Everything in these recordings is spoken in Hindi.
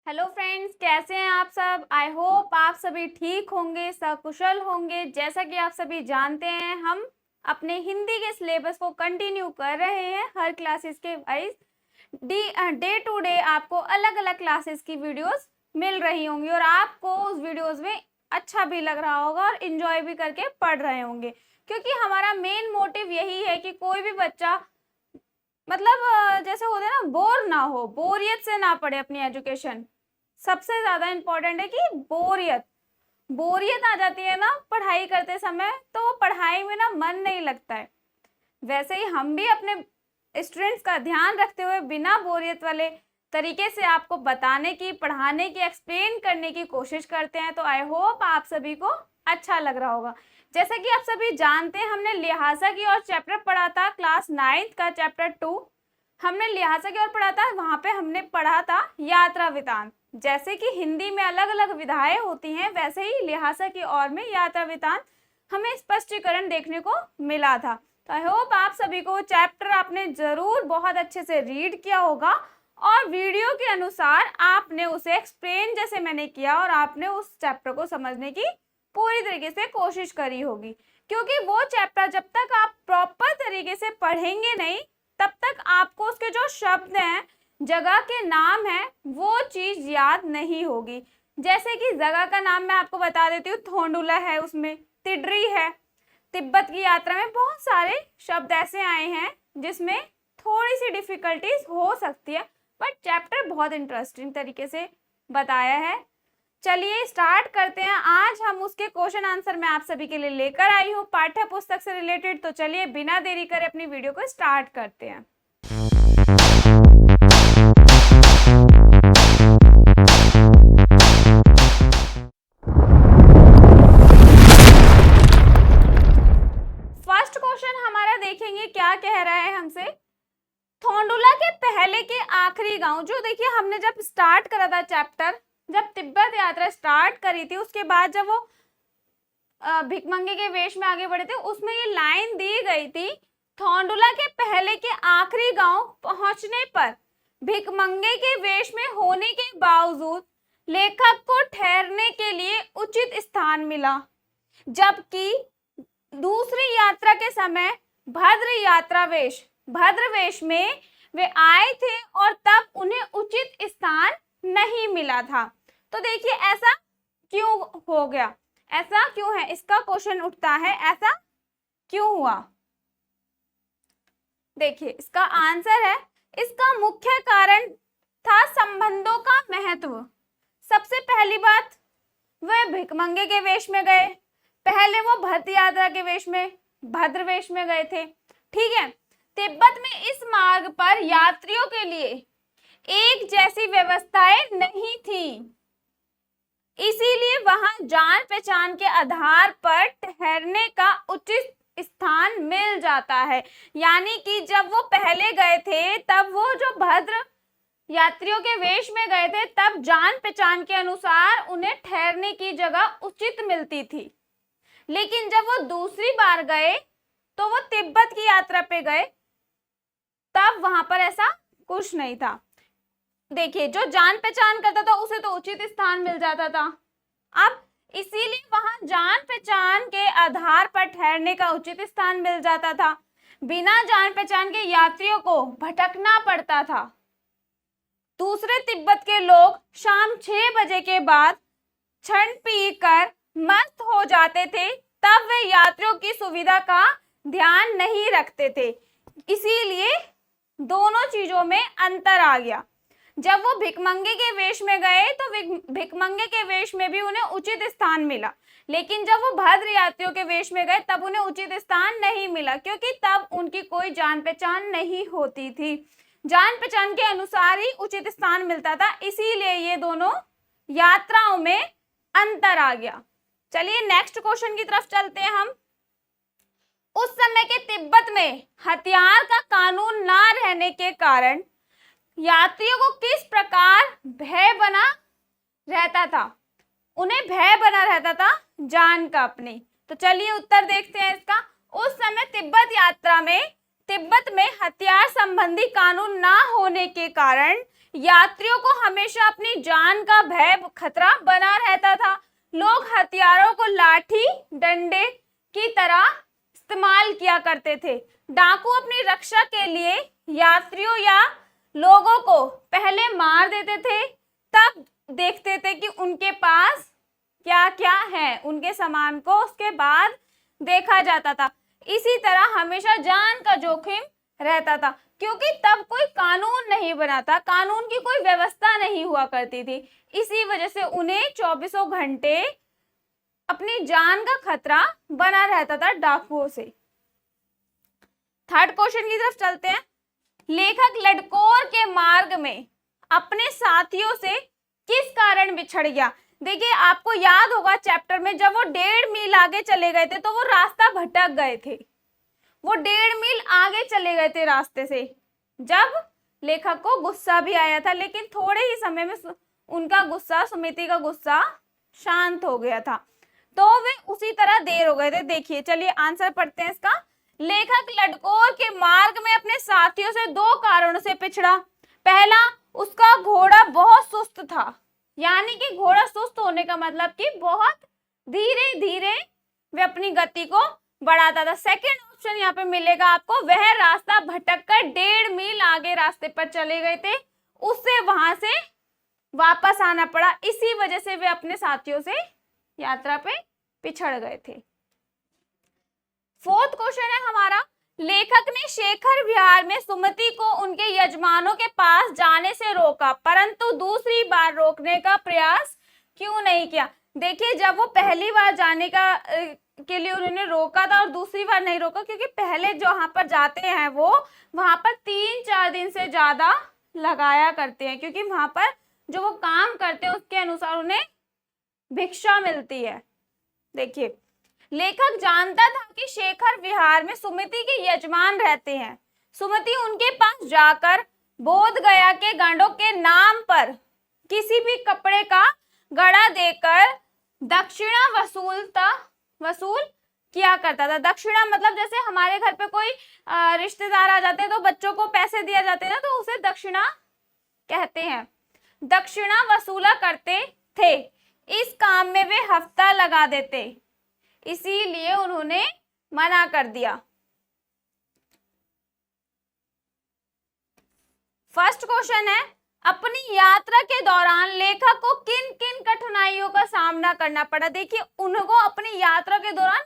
हेलो फ्रेंड्स, कैसे हैं आप सब। आई होप आप सभी ठीक होंगे, सकुशल होंगे। जैसा कि आप सभी जानते हैं, हम अपने हिंदी के सिलेबस को कंटिन्यू कर रहे हैं हर क्लासेस के वाइज। डे टू डे आपको अलग अलग क्लासेस की वीडियोस मिल रही होंगी और आपको उस वीडियोस में अच्छा भी लग रहा होगा और इन्जॉय भी करके पढ़ रहे होंगे, क्योंकि हमारा मेन मोटिव यही है कि कोई भी बच्चा जैसे होता है ना, बोर ना हो, बोरियत से ना पढ़े अपनी एजुकेशन। सबसे ज्यादा इम्पोर्टेंट है कि बोरियत बोरियत आ जाती है ना पढ़ाई करते समय, तो पढ़ाई में ना मन नहीं लगता है। वैसे ही हम भी अपने स्टूडेंट्स का ध्यान रखते हुए बिना बोरियत वाले तरीके से आपको बताने की, पढ़ाने की, एक्सप्लेन करने की कोशिश करते हैं। तो आई होप आप सभी को अच्छा लग रहा होगा। जैसा कि आप सभी जानते हैं, हमने लिहाजा की और चैप्टर पढ़ा था क्लास 9th का चैप्टर 2। हमने लिहाजा की ओर पढ़ा था, वहां पे हमने पढ़ा था यात्रा वृतांत। जैसे कि हिंदी में अलग अलग विधाएं होती हैं, वैसे ही लिहाजा की ओर में यात्रा वृतांत हमें स्पष्टीकरण देखने को मिला था। तो आई होप आप सभी को चैप्टर आपने जरूर बहुत अच्छे से रीड किया होगा और वीडियो के अनुसार आपने उसे एक्सप्लेन जैसे मैंने किया और आपने उस चैप्टर को समझने की पूरी तरीके से कोशिश करी होगी। क्योंकि वो चैप्टर जब तक आप प्रॉपर तरीके से पढ़ेंगे नहीं, तब तक आपको उसके जो शब्द हैं, जगह के नाम है, वो चीज याद नहीं होगी। जैसे कि जगह का नाम मैं आपको बता देती हूँ, थोंडुला है, उसमें तिड्री है। तिब्बत की यात्रा में बहुत सारे शब्द ऐसे आए हैं जिसमें थोड़ी सी डिफिकल्टीज हो सकती है, बट चैप्टर बहुत इंटरेस्टिंग तरीके से बताया है। चलिए स्टार्ट करते हैं। आज हम उसके क्वेश्चन आंसर मैं आप सभी के लिए लेकर आई हूँ पाठ्य पुस्तक से रिलेटेड। तो चलिए बिना देरी करे अपनी वीडियो को स्टार्ट करते हैं। फर्स्ट क्वेश्चन हमारा देखेंगे क्या कह रहा है हमसे। थोंडुला के पहले के आखिरी गांव, जो देखिए हमने जब स्टार्ट करा था चैप्टर, जब तिब्बत यात्रा स्टार्ट करी थी, उसके बाद जब वो भिकमंगे के वेश में आगे बढ़े थे, उसमें ये लाइन दी गई थी, थोंडुला के पहले के आखिरी गांव पहुंचने पर भिकमंगे के वेश में होने के बावजूद लेखक को ठहरने के लिए उचित स्थान मिला, जबकि दूसरी यात्रा के समय भद्र वेश में वे आए थे और तब उन्हें उचित स्थान नहीं मिला था। तो देखिए ऐसा क्यों हो गया, ऐसा क्यों है, इसका क्वेश्चन उठता है, ऐसा क्यों हुआ। देखिए इसका आंसर है, इसका मुख्य कारण था संबंधों का महत्व। सबसे पहली बात, वह भिकमंगे के वेश में गए, पहले वो भद्र यात्रा के वेश में, भद्र वेश में गए थे, ठीक है। तिब्बत में इस मार्ग पर यात्रियों के लिए एक जैसी व्यवस्थाएं नहीं थी, इसीलिए वहां जान पहचान के आधार पर ठहरने का उचित स्थान मिल जाता है। यानी कि जब वो पहले गए थे, तब वो जो भद्र यात्रियों के वेश में गए थे, तब जान पहचान के अनुसार उन्हें ठहरने की जगह उचित मिलती थी। लेकिन जब वो दूसरी बार गए, तो वो तिब्बत की यात्रा पे गए, तब वहां पर ऐसा कुछ नहीं था। देखिए जो जान पहचान करता था उसे तो उचित स्थान मिल जाता था। अब इसीलिए वहां जान पहचान के आधार पर ठहरने का उचित स्थान मिल जाता था। बिना जान पहचान के यात्रियों को भटकना पड़ता था। दूसरे तिब्बत के लोग शाम 6 बजे के बाद क्षण पीकर मस्त हो जाते थे, तब वे यात्रियों की सुविधा का ध्यान नहीं रखते थे। इसीलिए दोनों चीजों में अंतर आ गया। जब वो भिकमंगे के वेश में गए, तो भिकमंगे के वेश में भी उन्हें उचित स्थान मिला, लेकिन जब वो भद्र यात्रियों के वेश में गए, तब उन्हें उचित स्थान नहीं मिला, क्योंकि तब उनकी कोई जान पहचान नहीं होती थी। जान पहचान के अनुसार ही उचित स्थान मिलता था, इसीलिए ये दोनों यात्राओं में अंतर आ गया। चलिए नेक्स्ट क्वेश्चन की तरफ चलते हैं हम। उस समय के तिब्बत में हथियार का कानून ना रहने के कारण यात्रियों को किस प्रकार भय बना रहता था, उन्हें भय बना रहता था जान का अपनी। तो चलिए उत्तर देखते हैं इसका। उस समय तिब्बत में हथियार संबंधी कानून ना होने के कारण यात्रियों को हमेशा अपनी जान का भय खतरा बना रहता था। लोग हथियारों को लाठी डंडे की तरह इस्तेमाल किया करते थे। डाकू अपनी रक्षा के लिए यात्रियों या लोगों को पहले मार देते थे, तब देखते थे कि उनके पास क्या क्या है, उनके सामान को उसके बाद देखा जाता था। इसी तरह हमेशा जान का जोखिम रहता था, क्योंकि तब कोई कानून नहीं बना था, कानून की कोई व्यवस्था नहीं हुआ करती थी। इसी वजह से उन्हें 24 घंटे अपनी जान का खतरा बना रहता था डाकुओं से। थर्ड क्वेश्चन की तरफ चलते हैं। लेखक लडकौर के मार्ग में अपने साथियों से किस कारण बिछड़ गया? देखिए, आपको याद होगा चैप्टर में जब वो 1.5 मील आगे चले गए थे तो वो रास्ता भटक गए थे। वो 1.5 मील आगे चले गए थे रास्ते से, जब लेखक को गुस्सा भी आया था, लेकिन थोड़े ही समय में उनका गुस्सा, सुमिति का गुस्सा शांत हो गया था, तो वे उसी तरह देर हो गए थे। देखिए, चलिए आंसर पढ़ते हैं इसका। लेखक लडकौर के मार्ग में अपने साथियों से 2 कारणों से पिछड़ा। पहला, उसका घोड़ा बहुत सुस्त था, यानी कि घोड़ा सुस्त होने का मतलब कि बहुत धीरे धीरे वे अपनी गति को बढ़ाता था। सेकंड ऑप्शन यहाँ पे मिलेगा आपको, वह रास्ता भटक कर 1.5 मील आगे रास्ते पर चले गए थे, उससे वहां से वापस आना पड़ा, इसी वजह से वे अपने साथियों से यात्रा पे पिछड़ गए थे। फोर्थ क्वेश्चन है हमारा, लेखक ने शेखर विहार में सुमति को उनके यजमानों के पास जाने से रोका, परंतु दूसरी बार रोकने का प्रयास क्यों नहीं किया? देखिए, जब वो पहली बार जाने के लिए उन्होंने रोका था और दूसरी बार नहीं रोका, क्योंकि पहले जो वहां पर जाते हैं वो वहां पर 3-4 दिन से ज्यादा लगाया करते हैं, क्योंकि वहां पर जो वो काम करते हैं उसके अनुसार उन्हें भिक्षा मिलती है। देखिए, लेखक जानता था कि शेखर विहार में सुमति के यजमान रहते हैं। सुमति उनके पास जाकर बोध गया के गांडों के नाम पर किसी भी कपड़े का गड़ा देकर दक्षिणा वसूल किया करता था। दक्षिणा मतलब जैसे हमारे घर पे कोई रिश्तेदार आ जाते हैं तो बच्चों को पैसे दिया जाते हैं ना, तो उसे दक्षिणा कहते हैं। दक्षिणा वसूला करते थे। इस काम में वे हफ्ता लगा देते, इसीलिए उन्होंने मना कर दिया। फर्स्ट क्वेश्चन है, अपनी यात्रा के दौरान लेखक को किन किन कठिनाइयों का सामना करना पड़ा? देखिए, उनको अपनी यात्रा के दौरान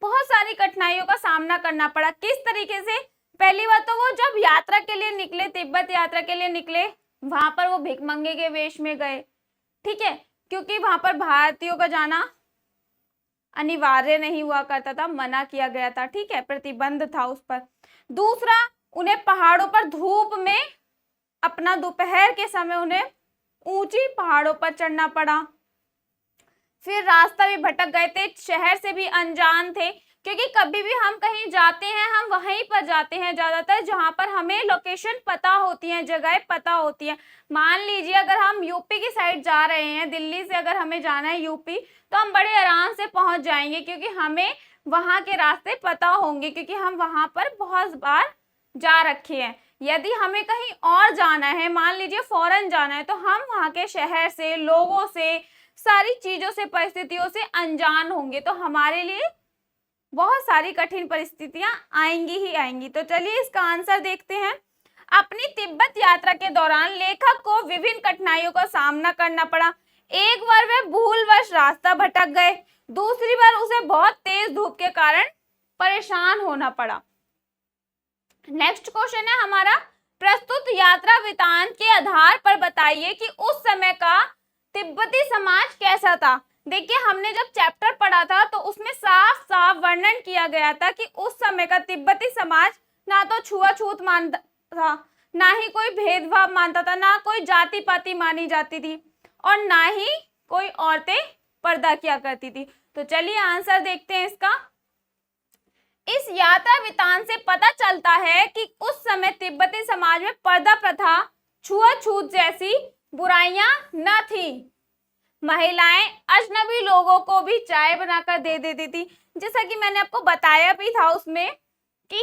बहुत सारी कठिनाइयों का सामना करना पड़ा। किस तरीके से? पहली बात तो वो जब यात्रा के लिए निकले, तिब्बत यात्रा के लिए निकले, वहां पर वो भिखमंगे के वेश में गए, ठीक है, क्योंकि वहां पर भारतीयों का जाना अनिवार्य नहीं हुआ करता था, मना किया गया था, ठीक है, प्रतिबंध था उस पर। दूसरा, उन्हें पहाड़ों पर धूप में अपना दोपहर के समय उन्हें ऊंची पहाड़ों पर चढ़ना पड़ा। फिर रास्ता भी भटक गए थे, शहर से भी अनजान थे, क्योंकि कभी भी हम कहीं जाते हैं हम वहीं पर जाते हैं ज्यादातर जहां पर हमें लोकेशन पता होती है, जगह पता होती है। मान लीजिए अगर हम यूपी की साइड जा रहे हैं, दिल्ली से अगर हमें जाना है यूपी, तो हम बड़े आराम से पहुंच जाएंगे, क्योंकि हमें वहां के रास्ते पता होंगे, क्योंकि हम वहां पर बहुत बार जा रखे हैं। यदि हमें कहीं और जाना है, मान लीजिए फॉरेन जाना है, तो हम वहां के शहर से, लोगों से, सारी चीजों से, परिस्थितियों से अनजान होंगे, तो हमारे लिए बहुत सारी कठिन परिस्थितियां आएंगी ही आएंगी। तो चलिए इसका आंसर देखते हैं। अपनी तिब्बत यात्रा के दौरान लेखक को विभिन्न कठिनाइयों का सामना करना पड़ा। एक बार वे भूलवश रास्ता भटक गए, दूसरी बार उसे बहुत तेज धूप के कारण परेशान होना पड़ा। नेक्स्ट क्वेश्चन है हमारा, प्रस्तुत यात्रा वृतांत के आधार पर बताइए कि उस समय का तिब्बती समाज कैसा था। देखिए, हमने जब चैप्टर पढ़ा था तो उसमें साफ साफ वर्णन किया गया था कि उस समय का तिब्बती समाज ना तो छुआछूत मानता था, ना ही कोई भेदभाव मानता था, ना कोई जाति पाति मानी जाती थी, और ना ही कोई औरतें पर्दा किया करती थी। तो चलिए आंसर देखते हैं इसका। इस यात्रा वृतांत से पता चलता है कि उस समय तिब्बती समाज में पर्दा प्रथा, छुआछूत जैसी बुराइयां न थी। महिलाएं अजनबी लोगों को भी चाय बनाकर दे देती थी। जैसा कि मैंने आपको बताया भी था उसमें कि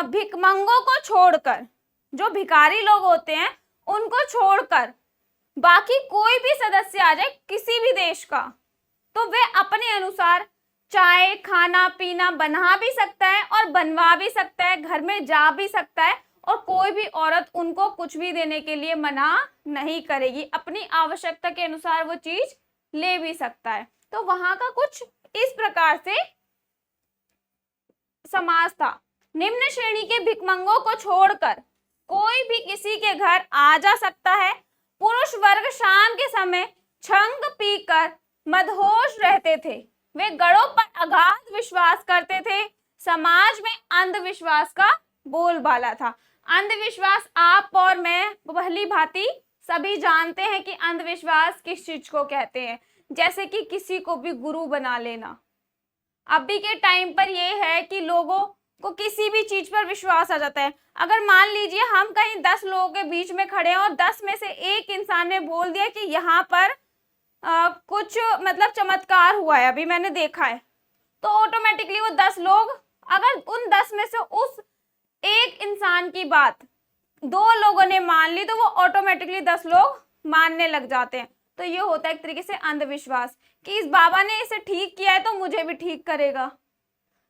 भिखमंगों को छोड़कर, जो भिखारी लोग होते हैं उनको छोड़कर बाकी कोई भी सदस्य आ जाए किसी भी देश का, तो वह अपने अनुसार चाय खाना पीना बना भी सकता है और बनवा भी सकता है, घर में जा भी सकता है, और कोई भी औरत उनको कुछ भी देने के लिए मना नहीं करेगी, अपनी आवश्यकता के अनुसार वो चीज ले भी सकता है। तो वहां का कुछ इस प्रकार से समाज था। निम्न श्रेणी के भिखमंगों को छोड़कर कोई भी किसी के घर आ जा सकता है। पुरुष वर्ग शाम के समय छंग पीकर मदहोश रहते थे। वे गड़ों पर अगाध विश्वास करते थे। समाज में अंधविश्वास का बोलबाला था। अंधविश्वास आप और मैं भली भांति सभी जानते हैं कि अंधविश्वास किस चीज को कहते हैं, जैसे कि किसी को भी गुरु बना लेना। अभी के टाइम पर यह है कि लोगों को किसी भी चीज पर विश्वास आ जाता है। अगर मान लीजिए हम कहीं 10 लोगों के बीच में खड़े हैं और 10 में से एक इंसान ने बोल दिया कि यहाँ पर कुछ मतलब चमत्कार हुआ है, अभी मैंने देखा है, तो ऑटोमेटिकली वो 10 लोग, अगर उन 10 में से उस एक इंसान की बात 2 लोगों ने मान ली तो वो ऑटोमेटिकली 10 लोग मानने लग जाते हैं। तो ये होता है एक तरीके से अंधविश्वास कि इस बाबा ने इसे ठीक किया है तो मुझे भी ठीक करेगा।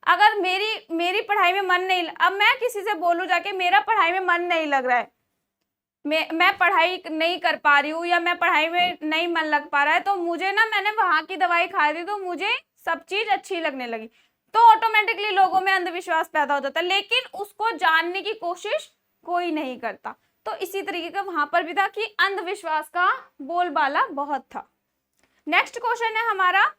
अगर मेरी पढ़ाई में मन नहीं, अब मैं किसी से बोलूं जाके मेरा पढ़ाई में मन नहीं लग रहा है, मैं पढ़ाई नहीं कर पा रही हूँ या मैं पढ़ाई में नहीं मन लग पा रहा है, तो मुझे ना मैंने वहां की दवाई खाई थी तो मुझे सब चीज अच्छी लगने लगी, तो ऑटोमेटिकली लोगों में अंधविश्वास पैदा हो जाता है, लेकिन उसको जानने की कोशिश कोई नहीं करता। तो इसी तरीके का वहां पर भी था कि अंधविश्वास का बोलबाला बहुत था। नेक्स्ट क्वेश्चन है हमारा,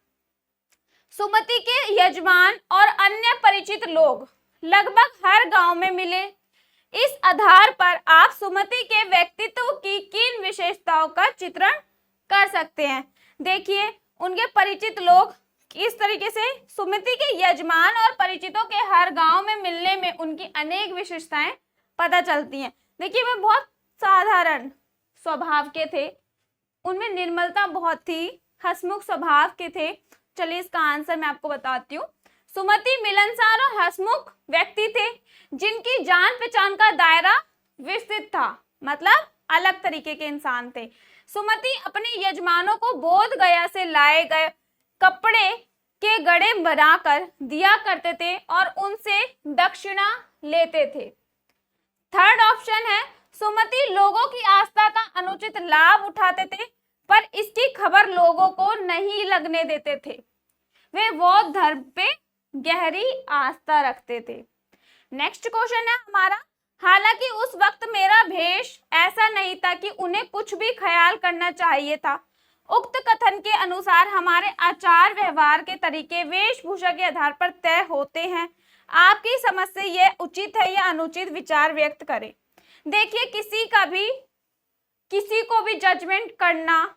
सुमति के यजमान और अन्य परिचित लोग लगभग हर गांव में मिले। इस आधार पर आप सुमति के व्यक्तित्व की किन विशेषताओं का चित्रण कर सकते हैं। देखिए, उनके परिचित लोग इस तरीके से सुमति के यजमान और परिचितों के हर गांव में मिलने में उनकी अनेक विशेषताएं पता चलती हैं। देखिए, वे बहुत साधारण स्वभाव के थे, उनमें निर्मलता बहुत थी, हंसमुख स्वभाव के थे। चलिए इसका आंसर मैं आपको बताती हूँ। सुमति मिलनसार और हंसमुख व्यक्ति थे जिनकी जान पहचान का दायरा विस्तृत था, मतलब अलग तरीके के इंसान थे। सुमति अपने यजमानों को बोध गया से लाए गए कपड़े के गड़े बनाकर दिया करते थे और उनसे दक्षिणा लेते थे। थर्ड ऑप्शन है, सुमति लोगों की आस्था का अनुचित लाभ उठाते थे पर इसकी खबर लोगों को नहीं लगने देते थे। वे बौद्ध धर्म पे गहरी आस्था रखते थे। नेक्स्ट क्वेश्चन है हमारा, हालांकि उस वक्त मेरा भेष ऐसा नहीं था कि उन्हें कुछ भी ख्याल करना चाहिए था। उक्त कथन के अनुसार हमारे आचार व्यवहार के तरीके वेशभूषा के आधार पर तय होते हैं। आपकी समझ से यह उचित है या अनुचित विचार व्यक्त करें। देखिए, किसी को भी जजमेंट करना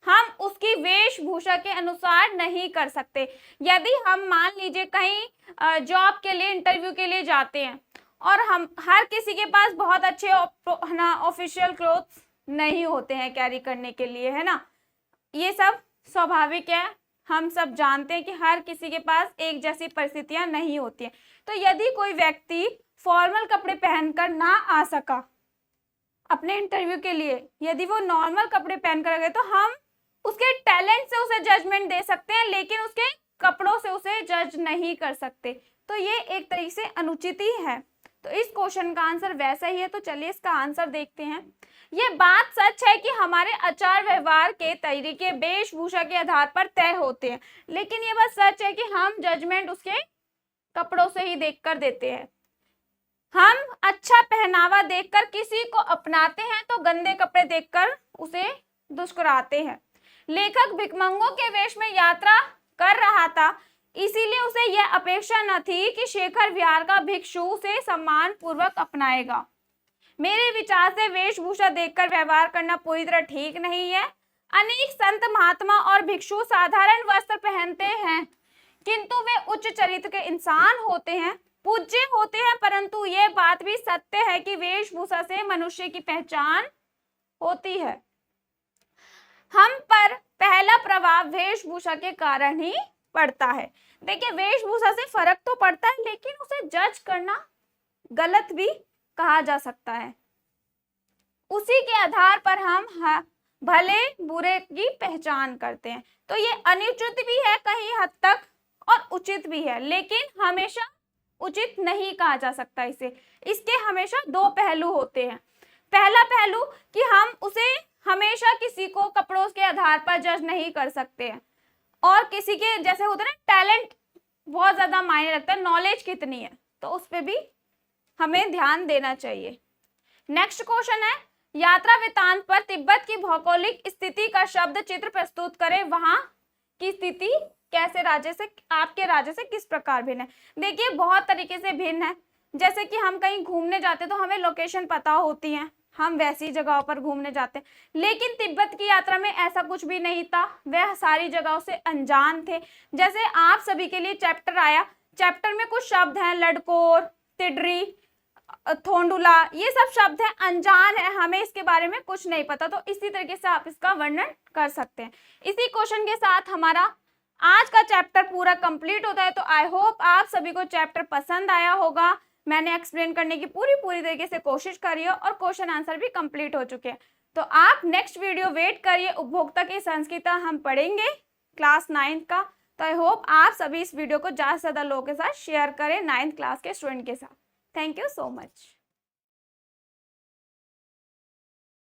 हम उसकी वेशभूषा के अनुसार नहीं कर सकते। यदि हम मान लीजिए कहीं जॉब के लिए इंटरव्यू के लिए जाते हैं और हम हर किसी के पास बहुत अच्छे ऑफिशियल क्लोथ्स नहीं होते हैं कैरी करने के लिए, है ना, ये सब स्वाभाविक है, हम सब जानते हैं कि हर किसी के पास एक जैसी परिस्थितियां नहीं होती हैं। तो यदि कोई व्यक्ति फॉर्मल कपड़े पहनकर ना आ सका अपने इंटरव्यू के लिए, यदि वो नॉर्मल कपड़े पहनकर गए, तो हम उसके टैलेंट से उसे जजमेंट दे सकते हैं, लेकिन उसके कपड़ों से उसे जज नहीं कर सकते। तो ये एक तरीके से अनुचित ही है। तो इस क्वेश्चन का आंसर वैसा ही है। तो चलिए इसका आंसर देखते हैं। ये बात सच है कि हमारे आचार व्यवहार के तरीके वेशभूषा के आधार पर तय होते हैं, लेकिन ये बात सच है कि हम जजमेंट उसके कपड़ों से ही देखकर देते हैं। हम अच्छा पहनावा देखकर किसी को अपनाते हैं तो गंदे कपड़े देखकर उसे दुष्कराते हैं। लेखक भिखमंगों के वेश में यात्रा कर रहा था, इसीलिए उसे यह अपेक्षा न थी कि शेखर विहार का भिक्षु से सम्मान पूर्वक अपनाएगा। मेरे विचार से वेशभूषा देखकर व्यवहार करना पूरी तरह ठीक नहीं है। अनेक संत महात्मा और भिक्षु साधारण वस्त्र पहनते हैं, किंतु वे उच्च चरित्र के इंसान होते हैं, पूज्य होते हैं, परंतु यह बात भी सत्य है कि वेशभूषा से मनुष्य की पहचान होती है। हम पर पहला प्रभाव वेशभूषा के कारण ही पड़ता है। देखिए, वेशभूषा से फर्क तो पड़ता है, लेकिन उसे जज करना गलत भी कहा जा सकता है। उसी के आधार पर हम भले बुरे की पहचान करते हैं। तो ये अनुचित भी है कहीं हद तक और उचित भी है, लेकिन हमेशा उचित नहीं कहा जा सकता इसे। इसके हमेशा दो पहलू होते हैं। पहला पहलू कि हम उसे हमेशा किसी को कपड़ों के आधार पर जज नहीं कर सकते हैं, और किसी के जैसे होता है ना, टैलेंट बहुत ज्यादा मायने रखता है, नॉलेज कितनी है, तो उस पर भी हमें ध्यान देना चाहिए। नेक्स्ट क्वेश्चन है, यात्रा वृत्तांत पर तिब्बत की भौगोलिक स्थिति का शब्द चित्र प्रस्तुत करें। वहां की स्थिति कैसे राज्य से, आपके राज्य से किस प्रकार भिन्न है? देखिए बहुत तरीके से भिन्न है। जैसे कि हम कहीं घूमने जाते तो हमें लोकेशन पता होती है, हम वैसी जगहों पर घूमने जाते हैं, लेकिन तिब्बत की यात्रा में ऐसा कुछ भी नहीं था, वह सारी जगहों से अनजान थे। जैसे आप सभी के लिए चैप्टर आया, चैप्टर में कुछ शब्द हैं, लडकोर, तिडरी, थोंडुला, ये सब शब्द हैं, अनजान है, हमें इसके बारे में कुछ नहीं पता, तो इसी तरीके से आप इसका वर्णन कर सकते हैं। इसी क्वेश्चन के साथ हमारा आज का चैप्टर पूरा कंप्लीट होता है। तो आई होप आप सभी को चैप्टर पसंद आया होगा। मैंने एक्सप्लेन करने की पूरी तरीके से कोशिश करी है और क्वेश्चन आंसर भी कंप्लीट हो चुके हैं। तो आप नेक्स्ट वीडियो वेट करिए, उपभोक्ता की संस्कृति हम पढ़ेंगे क्लास 9 का। तो आई होप आप सभी इस वीडियो को ज़्यादा से ज़्यादा लोगों के साथ शेयर करें, 9th क्लास के स्टूडेंट के साथ। Thank you so much.